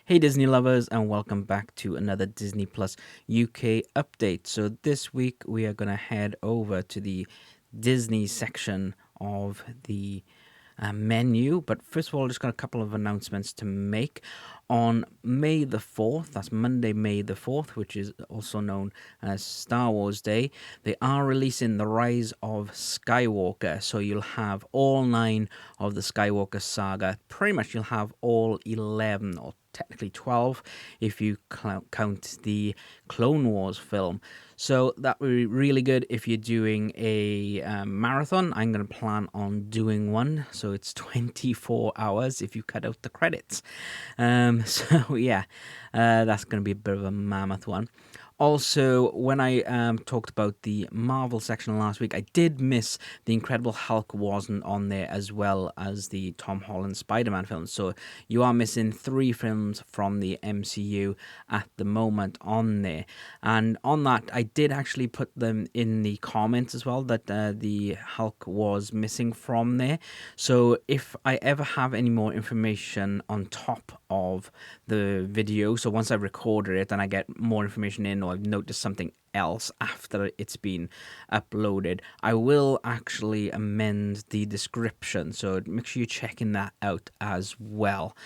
Hey Disney lovers, and welcome back to another Disney Plus UK update. So this week we are going to head over to the Disney section of the menu. But first of all, just got a couple of announcements to make. On May the 4th, that's Monday, May the 4th, which is also known as Star Wars Day, they are releasing The Rise of Skywalker. So you'll have all 9 of the Skywalker saga. Pretty much you'll have all 11 or technically 12 if you count the Clone Wars film. So that would be really good if you're doing a marathon. I'm going to plan on doing one. So it's 24 hours if you cut out the credits. So yeah, that's going to be a bit of a mammoth one. Also, when I talked about the Marvel section last week, I did miss the Incredible Hulk wasn't on there, as well as the Tom Holland Spider-Man films. So you are missing 3 films from the MCU at the moment on there. And on that, I did actually put them in the comments as well, that the Hulk was missing from there. So if I ever have any more information on top of the video, so once I've recorded it and I get more information in, or I've noticed something else after it's been uploaded, I will actually amend the description, so make sure you're checking that out as well.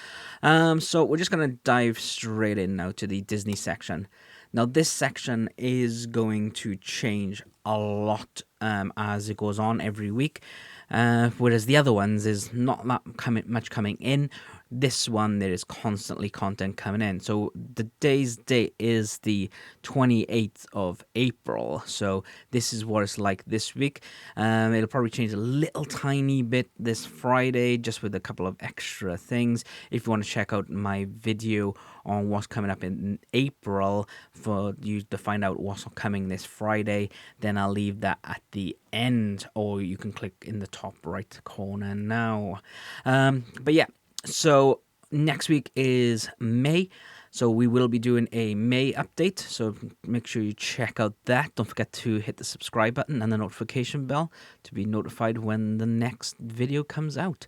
So we're just going to dive straight in now to the Disney section. Now this section is going to change a lot as it goes on every week, whereas the other ones is not that much coming in. This one, there is constantly content coming in. So the day's date is the 28th of April. So this is what it's like this week. It'll probably change a little tiny bit this Friday, just with a couple of extra things. If you want to check out my video on what's coming up in April for you to find out what's coming this Friday, then I'll leave that at the end, or you can click in the top right corner now. But yeah. So next week is May. So we will be doing a May update. So make sure you check out that. Don't forget to hit the subscribe button and the notification bell to be notified when the next video comes out.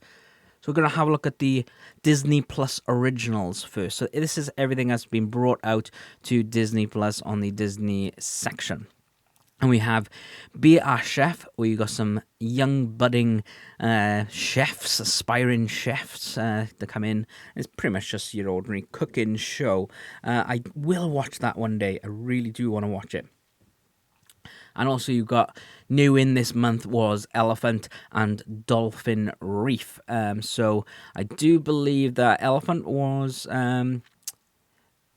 So we're going to have a look at the Disney Plus originals first. So this is everything that's been brought out to Disney Plus on the Disney section. And we have Be Our Chef, where you got some young budding chefs, aspiring chefs that come in. It's pretty much just your ordinary cooking show. I will watch that one day. I really do want to watch it. And also you got new in this month was Elephant and Dolphin Reef. So I do believe that Elephant was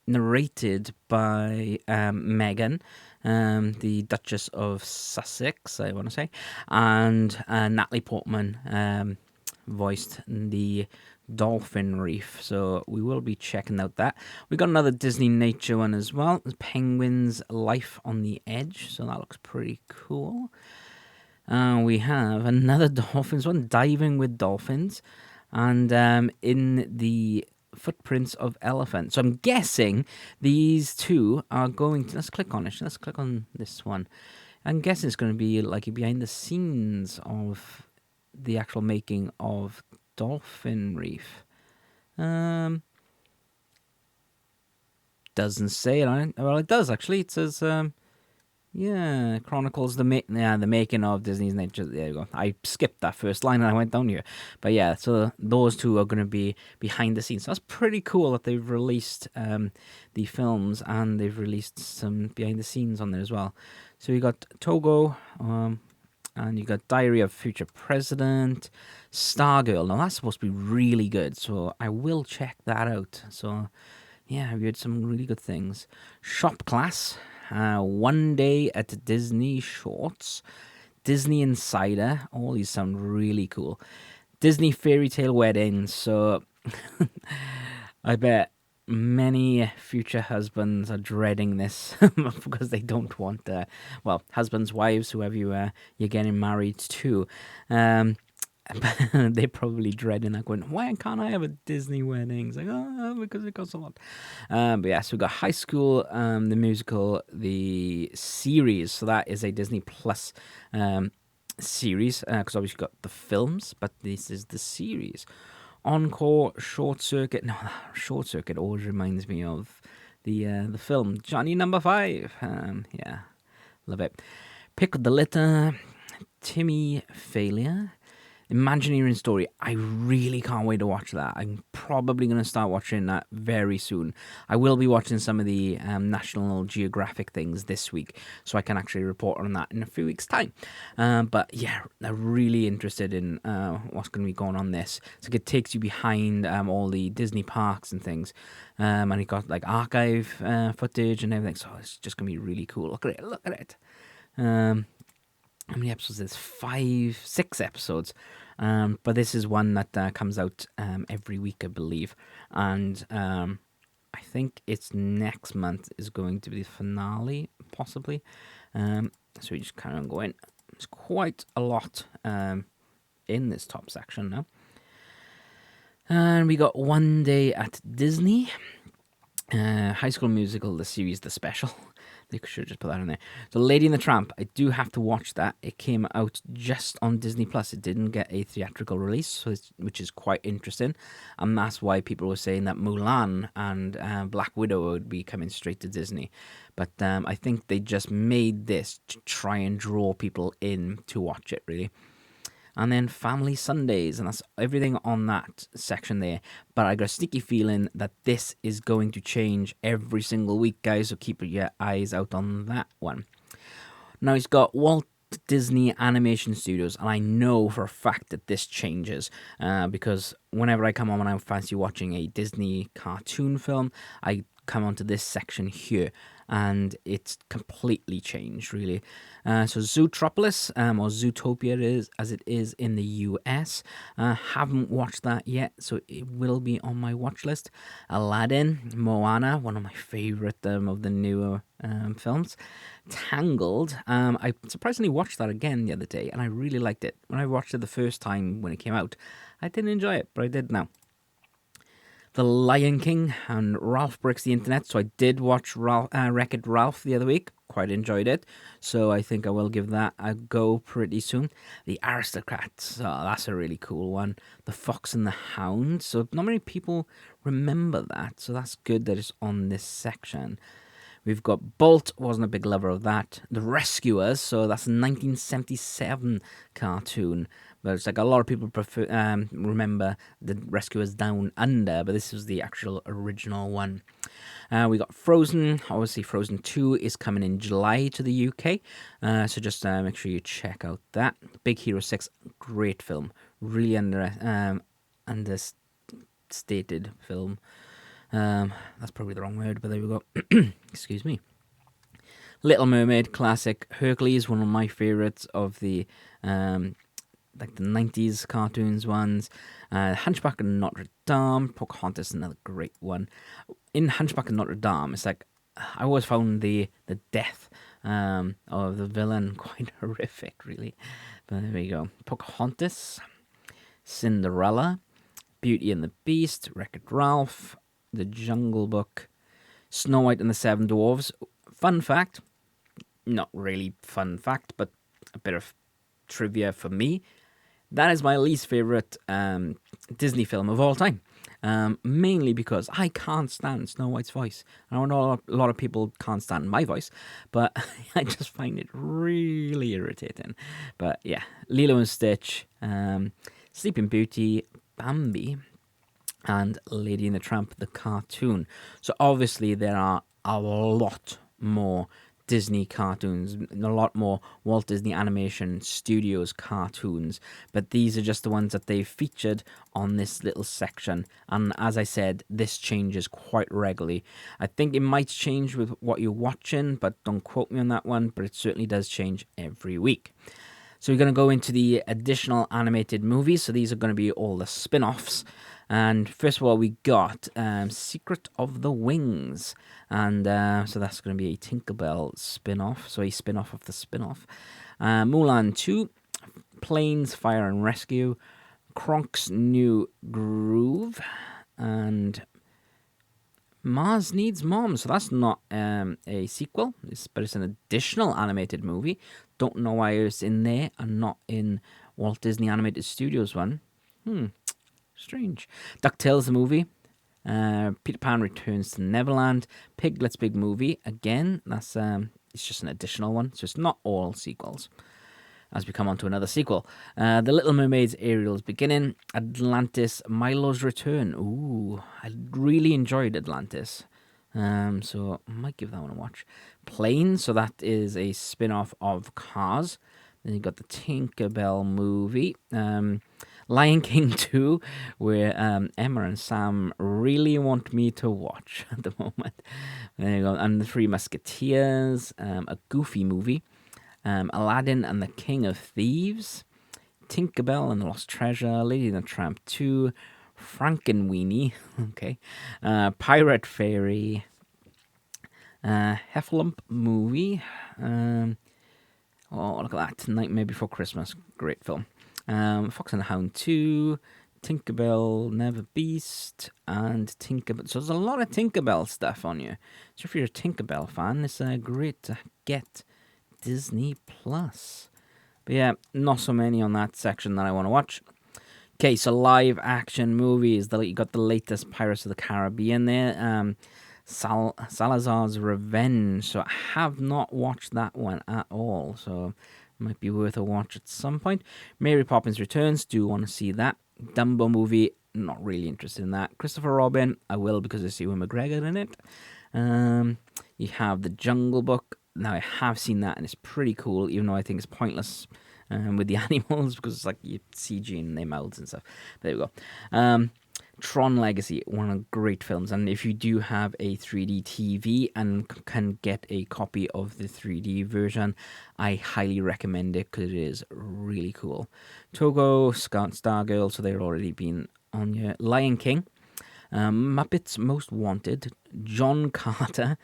narrated by Megan, the Duchess of Sussex, I want to say, and Natalie Portman voiced the Dolphin Reef. So we will be checking out that. We got another Disney Nature one as well. Penguin's Life on the Edge. So that looks pretty cool. We have another Dolphins one, Diving with Dolphins, and in the Footprints of Elephant. So I'm guessing these two are going to, let's click on it. Let's click on this one. I'm guessing it's going to be like behind the scenes of the actual making of Dolphin Reef. Doesn't say it. Well, it does actually. It says chronicles the making of Disney's Nature. There you go. I skipped that first line and I went down here. But yeah, so those two are going to be behind the scenes. So that's pretty cool that they've released the films and they've released some behind the scenes on there as well. So you got Togo, and you got Diary of Future President, Stargirl. Now that's supposed to be really good, so I will check that out. So yeah, I've heard some really good things. Shop Class. One Day at Disney Shorts, Disney Insider. All these sound really cool. Disney Fairy Tale Weddings. So I bet many future husbands are dreading this because they don't want, husbands, wives, whoever you're getting married to. They're probably dreading that, going, why can't I have a Disney wedding? It's like, because it costs a lot. But yeah, so we've got High School, the musical, the series. So that is a Disney Plus series, because obviously you've got the films, but this is the series. Encore, Short Circuit. No, Short Circuit always reminds me of the film Johnny Number Five. Yeah, love it. Pick the Litter, Timmy Failure, Imagineering Story. I really can't wait to watch that. I'm probably going to start watching that very soon. I will be watching some of the National Geographic things this week, so I can actually report on that in a few weeks' time. But yeah, I'm really interested in what's going to be going on this. So it takes you behind all the Disney parks and things. And it got like archive footage and everything, so it's just going to be really cool. Look at it, look at it. How many episodes? There's 6 episodes. But this is one that comes out every week, I believe. And I think it's next month is going to be the finale, possibly. So we just carry on going. There's quite a lot in this top section now. And we got One Day at Disney. High School Musical, the series, the special. They should have just put that in there. So Lady and the Tramp, I do have to watch that. It came out just on Disney Plus. It didn't get a theatrical release, which is quite interesting. And that's why people were saying that Mulan and Black Widow would be coming straight to Disney. But I think they just made this to try and draw people in to watch it, really. And then Family Sundays, and that's everything on that section there. But I got a sneaky feeling that this is going to change every single week, guys, so keep your eyes out on that one. Now, it's got Walt Disney Animation Studios, and I know for a fact that this changes because whenever I come on and I fancy watching a Disney cartoon film, I come onto this section here, and it's completely changed, really. So Zootropolis, or Zootopia is, as it is in the US. Haven't watched that yet, so it will be on my watch list. Aladdin, Moana, one of my favourite of the newer films. Tangled, I surprisingly watched that again the other day, and I really liked it. When I watched it the first time when it came out, I didn't enjoy it, but I did now. The Lion King and Ralph Breaks the Internet. So I did watch Wreck-It Ralph the other week. Quite enjoyed it. So I think I will give that a go pretty soon. The Aristocrats. Oh, that's a really cool one. The Fox and the Hound. So not many people remember that. So that's good that it's on this section. We've got Bolt, wasn't a big lover of that. The Rescuers, so that's a 1977 cartoon. But it's like a lot of people remember the Rescuers Down Under, but this was the actual original one. We got Frozen. Obviously, Frozen 2 is coming in July to the UK. So just make sure you check out that. Big Hero 6, great film. Really understated film. That's probably the wrong word, but there we go. Excuse me. Little Mermaid, classic. Hercules, one of my favorites of the like the 90s cartoons ones. Hunchback of Notre Dame. Pocahontas, another great one. In Hunchback of Notre Dame, it's like I always found the death of the villain quite horrific, really. But there we go. Pocahontas, Cinderella, Beauty and the Beast, Wreck-It Ralph, The Jungle Book, Snow White and the Seven Dwarfs. Fun fact, not really fun fact, but a bit of trivia for me. That is my least favorite Disney film of all time. Mainly because I can't stand Snow White's voice. I know a lot of people can't stand my voice, but I just find it really irritating. But yeah, Lilo and Stitch, Sleeping Beauty, Bambi, and Lady and the Tramp, the cartoon. So obviously there are a lot more Disney cartoons, a lot more Walt Disney Animation Studios cartoons, but these are just the ones that they've featured on this little section. And as I said, this changes quite regularly. I think it might change with what you're watching, but don't quote me on that one, but it certainly does change every week. So we're going to go into the additional animated movies. So these are going to be all the spin-offs. And first of all, we got Secret of the Wings. And so that's going to be a Tinkerbell spin-off. So a spin-off of the spin-off. Mulan 2, Planes, Fire and Rescue, Kronk's New Groove, and Mars Needs Mom. So that's not a sequel, but it's an additional animated movie. Don't know why it's in there and not in Walt Disney Animated Studios one. strange. DuckTales the movie. Peter Pan Returns to Neverland. Piglet's Big Movie. Again, that's it's just an additional one, so it's not all sequels. As we come on to another sequel. The Little Mermaid's Ariel's Beginning. Atlantis, Milo's Return. Ooh, I really enjoyed Atlantis. So I might give that one a watch. Plane, so that is a spin-off of Cars. Then you got the Tinkerbell movie. Lion King 2, where Emma and Sam really want me to watch at the moment. There you go. And The Three Musketeers, a Goofy movie. Aladdin and the King of Thieves. Tinkerbell and the Lost Treasure. Lady and the Tramp 2. Frankenweenie. Okay. Pirate Fairy. Heffalump movie. Oh, look at that. Nightmare Before Christmas. Great film. Fox and the Hound 2, Tinkerbell, Never Beast, and Tinkerbell. So there's a lot of Tinkerbell stuff on you. So if you're a Tinkerbell fan, it's great to get Disney Plus. But yeah, not so many on that section that I want to watch. Okay, so live action movies. You got the latest Pirates of the Caribbean there. Salazar's Revenge. So I have not watched that one at all. So might be worth a watch at some point. Mary Poppins Returns, do want to see that. Dumbo movie, not really interested in that. Christopher Robin, I will because I see Ewan McGregor in it. You have The Jungle Book. Now I have seen that and it's pretty cool, even though I think it's pointless with the animals because it's like you CG in their mouths and stuff. There we go. Tron Legacy, one of the great films, and if you do have a 3D TV and can get a copy of the 3D version, I highly recommend it because it is really cool. Togo, Stargirl, so they're already been on your Lion King, Muppets Most Wanted, John Carter,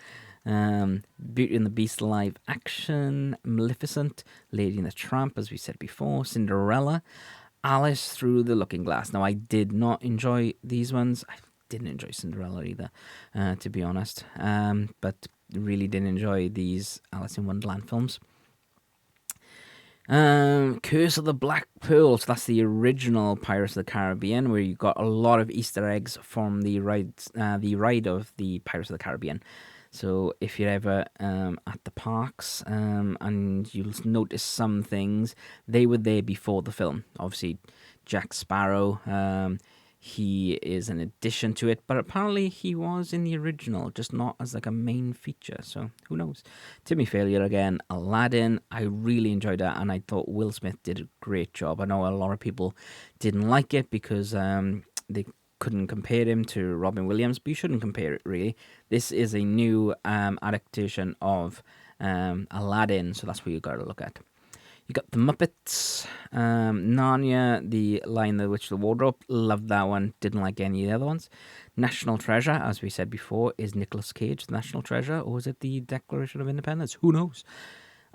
Beauty and the Beast live action, Maleficent, Lady and the Tramp, as we said before, Cinderella, Alice Through the Looking Glass. Now, I did not enjoy these ones. I didn't enjoy Cinderella either, to be honest. But really did enjoy these Alice in Wonderland films. Curse of the Black Pearl. So that's the original Pirates of the Caribbean, where you got a lot of Easter eggs from the ride of the Pirates of the Caribbean. So if you're ever at the parks and you'll notice some things, they were there before the film. Obviously, Jack Sparrow, he is an addition to it, but apparently he was in the original, just not as like a main feature. So who knows? Timmy Failure again, Aladdin. I really enjoyed that, and I thought Will Smith did a great job. I know a lot of people didn't like it because they couldn't compare him to Robin Williams, but you shouldn't compare it really. This is a new adaptation of Aladdin, so that's what you got to look at. You got the Muppets, Narnia, The Lion, the Witch, the Wardrobe. Loved that one. Didn't like any of the other ones. National Treasure, as we said before, is Nicolas Cage the National Treasure, or is it the Declaration of Independence? Who knows?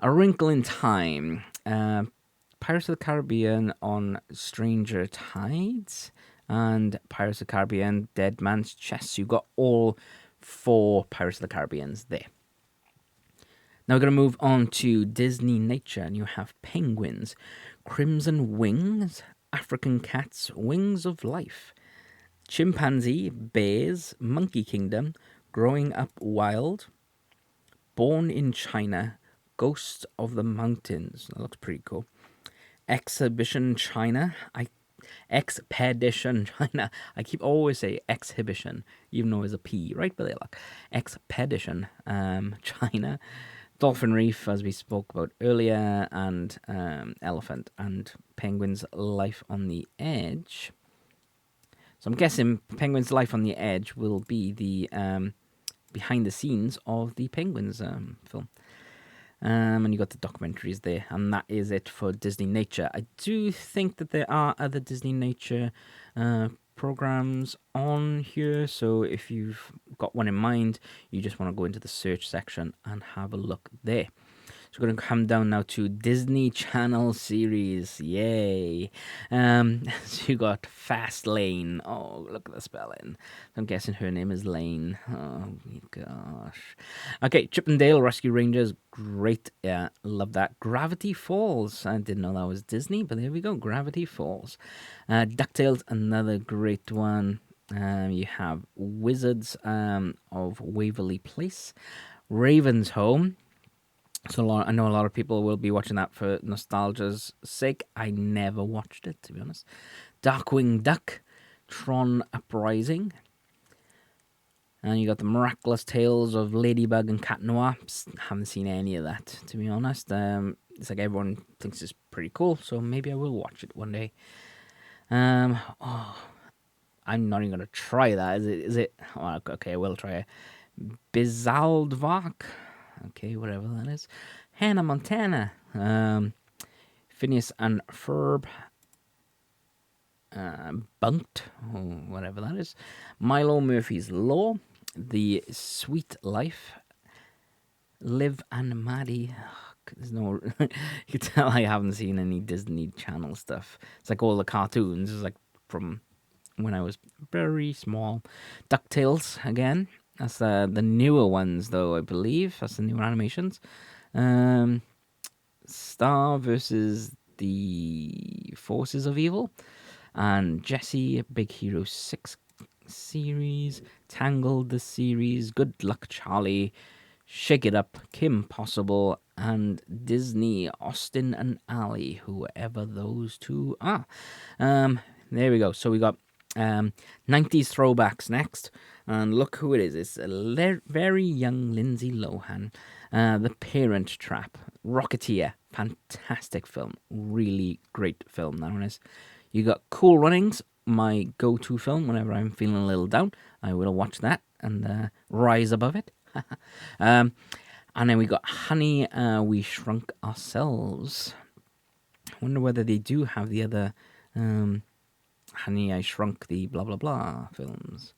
A Wrinkle in Time, Pirates of the Caribbean on Stranger Tides, and Pirates of the Caribbean, Dead Man's Chest. You got all 4 Pirates of the Caribbeans there. Now we're going to move on to Disney Nature, and you have Penguins, Crimson Wings, African Cats, Wings of Life, Chimpanzee, Bears, Monkey Kingdom, Growing Up Wild, Born in China, Ghosts of the Mountains. That looks pretty cool. Expedition China. Expedition China. I keep always say exhibition, even though it's a P, right? But they look. Expedition China. Dolphin Reef, as we spoke about earlier, and Elephant and Penguin's Life on the Edge. So I'm guessing Penguin's Life on the Edge will be the behind the scenes of the Penguins film. And you got the documentaries there, and that is it for Disney Nature. I do think that there are other Disney Nature programs on here, so if you've got one in mind, you just want to go into the search section and have a look there. So we're going to come down now to Disney Channel series. Yay. So you got Fast Lane. Oh, look at the spelling. I'm guessing her name is Lane. Oh, my gosh. Okay, Chip and Dale Rescue Rangers. Great. Yeah, love that. Gravity Falls. I didn't know that was Disney, but there we go. Gravity Falls. DuckTales, another great one. You have Wizards of Waverly Place. Raven's Home. So I know a lot of people will be watching that for nostalgia's sake. I never watched it, to be honest. Darkwing Duck, Tron Uprising. And you got the Miraculous Tales of Ladybug and Cat Noir. Haven't seen any of that, to be honest. It's like everyone thinks it's pretty cool, so maybe I will watch it one day. I'm not even going to try that. Is it? Oh, okay, I will try it. Bizaldvark. Okay, whatever that is. Hannah Montana. Phineas and Ferb. Bunked. Oh, whatever that is. Milo Murphy's Law. The Sweet Life. Liv and Maddie. There's no. You can tell I haven't seen any Disney Channel stuff. It's like all the cartoons. It's like from when I was very small. DuckTales again. That's the newer ones, though, I believe. That's the newer animations. Star versus the Forces of Evil. And Jessie, Big Hero 6 series. Tangled, the series. Good Luck, Charlie. Shake It Up, Kim Possible, and Disney, Austin and Ally, whoever those two are. There we go. So we got 90s throwbacks next. And look who it is. It's a very young Lindsay Lohan. The Parent Trap. Rocketeer. Fantastic film. Really great film, that one is. You got Cool Runnings, my go-to film whenever I'm feeling a little down. I will watch that and rise above it. And then we got Honey, We Shrunk Ourselves. I wonder whether they do have the other Honey, I Shrunk the blah blah blah films.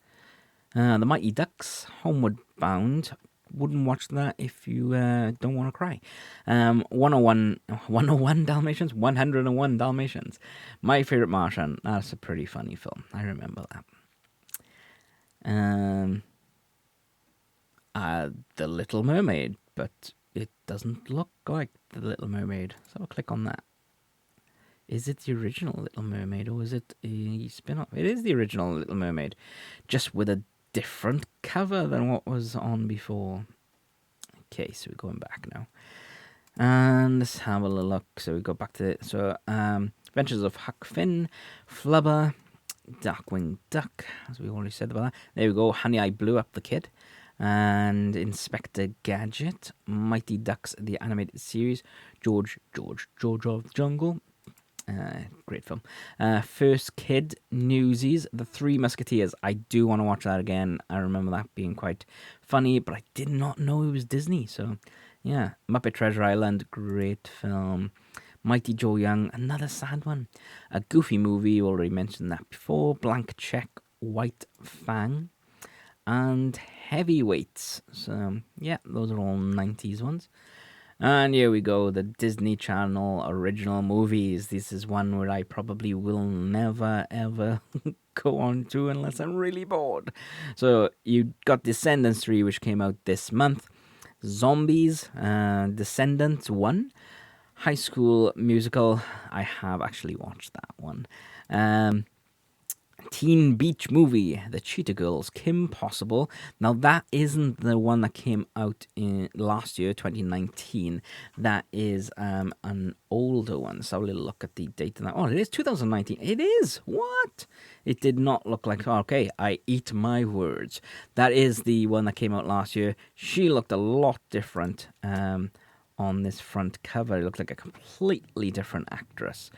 The Mighty Ducks, Homeward Bound. Wouldn't watch that if you don't want to cry. 101 Dalmatians, 101 Dalmatians. My Favorite Martian. That's a pretty funny film. I remember that. The Little Mermaid, but it doesn't look like The Little Mermaid. So I'll click on that. Is it the original Little Mermaid or is it a spin-off? It is the original Little Mermaid, just with a different cover than what was on before. Okay, so we're going back now. And let's have a little look. So we go back to it. So Adventures of Huck Finn, Flubber, Darkwing Duck, as we already said about that. There we go. Honey, I Blew Up the Kid. And Inspector Gadget, Mighty Ducks, the animated series, George of the Jungle, great film. First Kid, Newsies, The Three Musketeers. I do want to watch that again. I remember that being quite funny, but I did not know it was Disney. So, yeah, Muppet Treasure Island, great film. Mighty Joe Young, another sad one. A Goofy Movie, already mentioned that before. Blank Check, White Fang. And Heavyweights. So, yeah, those are all 90s ones. And here we go, the Disney Channel original movies. This is one where I probably will never, ever go on to unless I'm really bored. So, you got Descendants 3, which came out this month. Zombies, Descendants 1. High School Musical. I have actually watched that one. Teen Beach Movie, The Cheetah Girls, Kim Possible. Now, that isn't the one that came out in last year, 2019. That is an older one. So, have a little look at the date of that. Oh, it is 2019. It is. What? It did not look like, okay, I eat my words. That is the one that came out last year. She looked a lot different on this front cover. It looked like a completely different actress.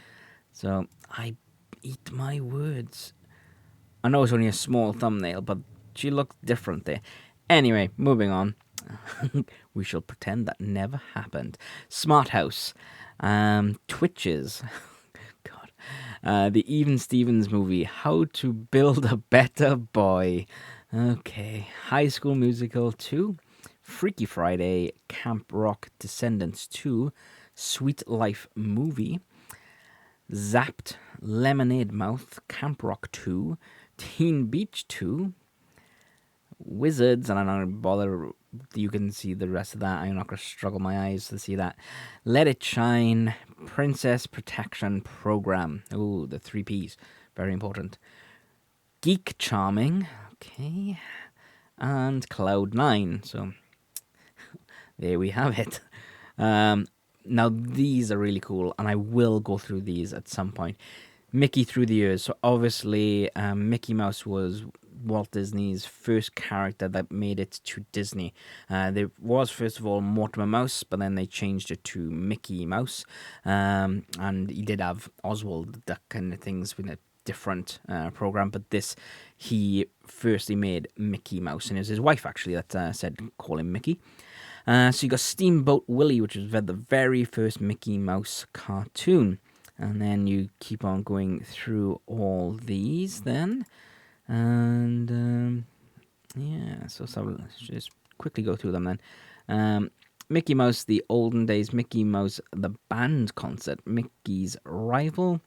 So, I eat my words. I know it's only a small thumbnail, but she looked different there. Anyway, moving on. We shall pretend that never happened. Smart House. Twitches. God. The Even Stevens movie. How to Build a Better Boy. Okay. High School Musical 2. Freaky Friday, Camp Rock Descendants 2, Sweet Life Movie, Zapped, Lemonade Mouth, Camp Rock 2, Teen Beach 2, Wizards, and I'm not going to bother, you can see the rest of that, I'm not going to struggle my eyes to see that. Let It Shine, Princess Protection Program, ooh, the 3 Ps, very important. Geek Charming, okay, and Cloud9, so there we have it. Now, these are really cool, and I will go through these at some point. Mickey Through the Years. So, obviously, Mickey Mouse was Walt Disney's first character that made it to Disney. There was, first of all, Mortimer Mouse, but then they changed it to Mickey Mouse. And he did have Oswald the Duck kind of things with a different program, but this, he firstly made Mickey Mouse, and it was his wife, actually, that said call him Mickey. So you got Steamboat Willie, which was the very first Mickey Mouse cartoon. And then you keep on going through all these then. And yeah, so let's just quickly go through them then. Mickey Mouse, The Olden Days, Mickey Mouse, The Band Concert, Mickey's Rival,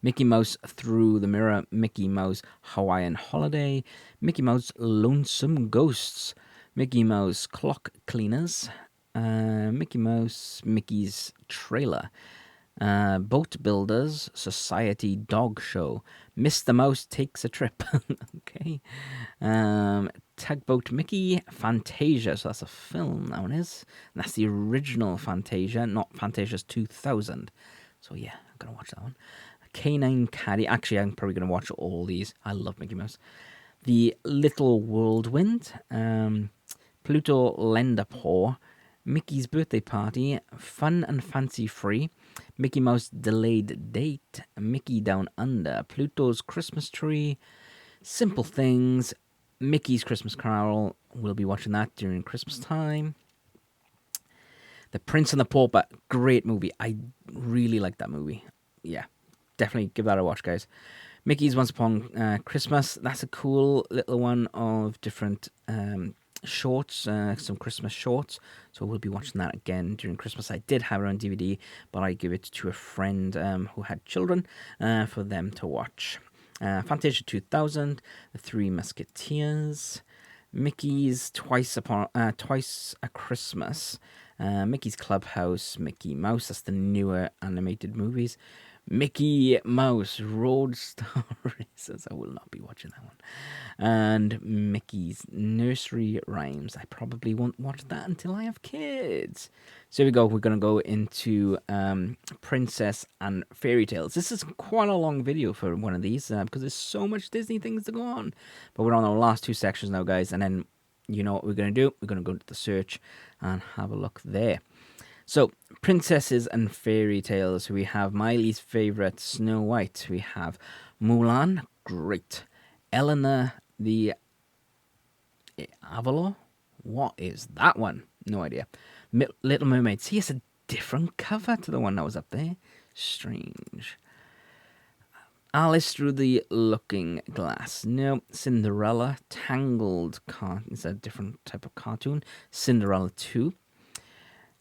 Mickey Mouse Through the Mirror, Mickey Mouse Hawaiian Holiday, Mickey Mouse Lonesome Ghosts, Mickey Mouse Clock Cleaners, Mickey Mouse Mickey's Trailer, Boat Builders Society Dog Show, Mr. Mouse Takes a Trip, okay, Tugboat Mickey, Fantasia, so that's a film, that one is, and that's the original Fantasia, not Fantasia's 2000, so yeah, I'm going to watch that one. Canine Caddy, actually I'm probably going to watch all these, I love Mickey Mouse. The Little Whirlwind, Pluto Lenderpaw, Mickey's Birthday Party, Fun and Fancy Free, Mickey Mouse Delayed Date, Mickey Down Under, Pluto's Christmas Tree, Simple Things, Mickey's Christmas Carol, we'll be watching that during Christmas time. The Prince and the Pauper, great movie, I really like that movie, yeah, definitely give that a watch, guys. Mickey's Once Upon Christmas, that's a cool little one of different shorts, some Christmas shorts, so we'll be watching that again during Christmas. I did have it on DVD, but I give it to a friend who had children for them to watch. Fantasia 2000, The Three Musketeers, Mickey's Twice a Christmas, Mickey's Clubhouse, Mickey Mouse, that's the newer animated movies, Mickey Mouse Road Star Races, I will not be watching that one, and Mickey's Nursery Rhymes. I probably won't watch that until I have kids. So here we go, we're going to go into Princess and Fairy Tales. This is quite a long video for one of these because there's so much Disney things to go on, but we're on our last 2 sections now, guys, and then you know what we're going to do, we're going to go to the search and have a look there. So, Princesses and Fairy Tales, we have my least favourite, Snow White. We have Mulan, great. Eleanor the Avalor? What is that one? No idea. Little Mermaid. See, it's a different cover to the one that was up there. Strange. Alice Through the Looking Glass. No. Cinderella. Tangled. It's a different type of cartoon. Cinderella 2.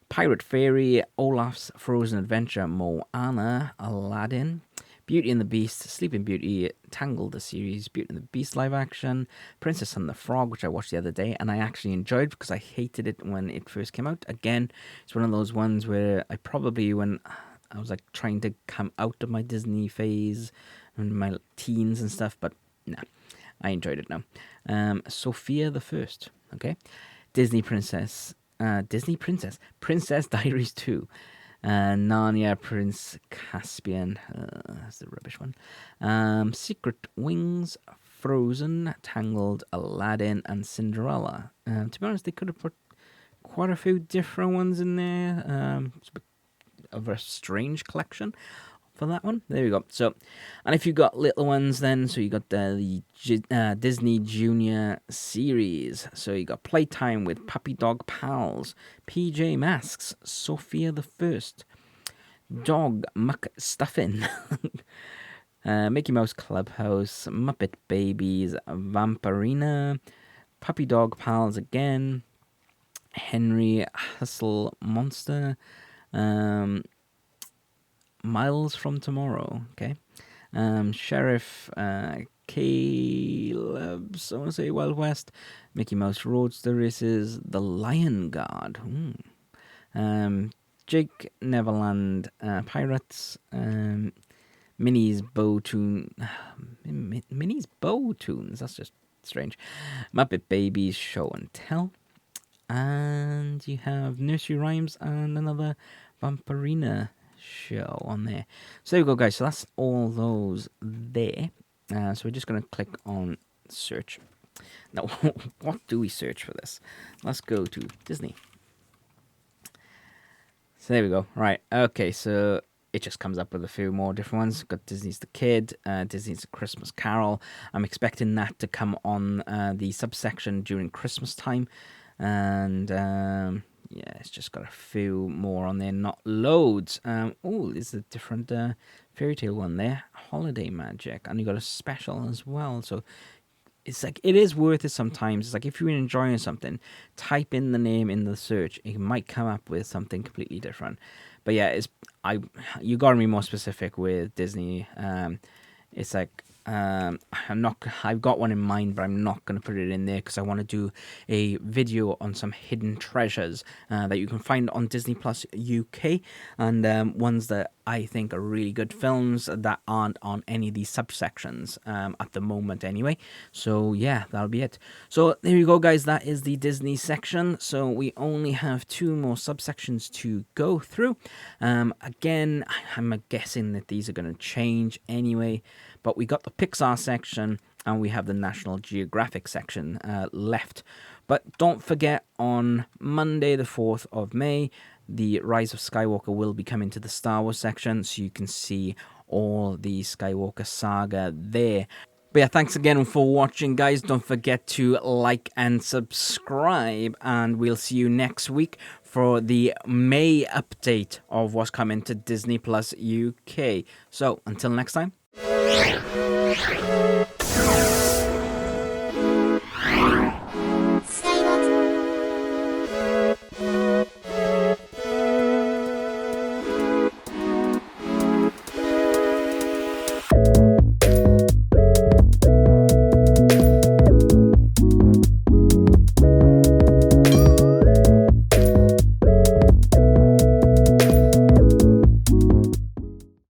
Pirate Fairy, Olaf's Frozen Adventure, Moana, Aladdin, Beauty and the Beast, Sleeping Beauty, Tangled the series, Beauty and the Beast live action, Princess and the Frog, which I watched the other day, and I actually enjoyed because I hated it when it first came out. Again, it's one of those ones where I probably, when I was like trying to come out of my Disney phase and my teens and stuff, but nah, I enjoyed it now. Sophia the First, okay, Disney Princess Diaries 2, Narnia, Prince Caspian, that's the rubbish one, Secret Wings, Frozen, Tangled, Aladdin, and Cinderella. To be honest, they could have put quite a few different ones in there. It's a bit of a strange collection for that one. There you go. So, and if you got little ones then, so you got the Disney Junior series. So you got Playtime with Puppy Dog Pals, PJ Masks, Sophia the First, Dog Muck Stuffin', Mickey Mouse Clubhouse, Muppet Babies, Vampirina, Puppy Dog Pals again, Henry Hustle Monster, Miles from Tomorrow, okay, Sheriff Caleb's, I want to say Wild West, Mickey Mouse Roadster Races, The Lion Guard, Jake Neverland Pirates, Minnie's Bow Tune, Minnie's Bow Tunes, that's just strange, Muppet Babies Show and Tell, and you have Nursery Rhymes and another Vampirina show on there. So there we go, guys. So that's all those there. So we're just going to click on search. Now, what do we search for this? Let's go to Disney. So there we go. Right. Okay. So it just comes up with a few more different ones. Got Disney's The Kid, Disney's A Christmas Carol. I'm expecting that to come on the subsection during Christmas time. And yeah, it's just got a few more on there, not loads. Oh, there's a different fairy tale one there, Holiday Magic, and you got a special as well. So it's like, it is worth it sometimes. It's like if you're enjoying something, type in the name in the search, it might come up with something completely different. But yeah, you gotta be more specific with Disney. It's like I've got one in mind, but I'm not going to put it in there because I want to do a video on some hidden treasures that you can find on Disney Plus UK, and ones that I think are really good films that aren't on any of these subsections at the moment anyway. So yeah, that'll be it. So there you go, guys. That is the Disney section. So we only have 2 more subsections to go through. Again, I'm guessing that these are going to change anyway. But we got the Pixar section and we have the National Geographic section left. But don't forget, on Monday the 4th of May, the Rise of Skywalker will be coming to the Star Wars section, so you can see all the Skywalker saga there. But yeah, thanks again for watching, guys. Don't forget to like and subscribe, and we'll see you next week for the May update of what's coming to Disney Plus UK. So until next time.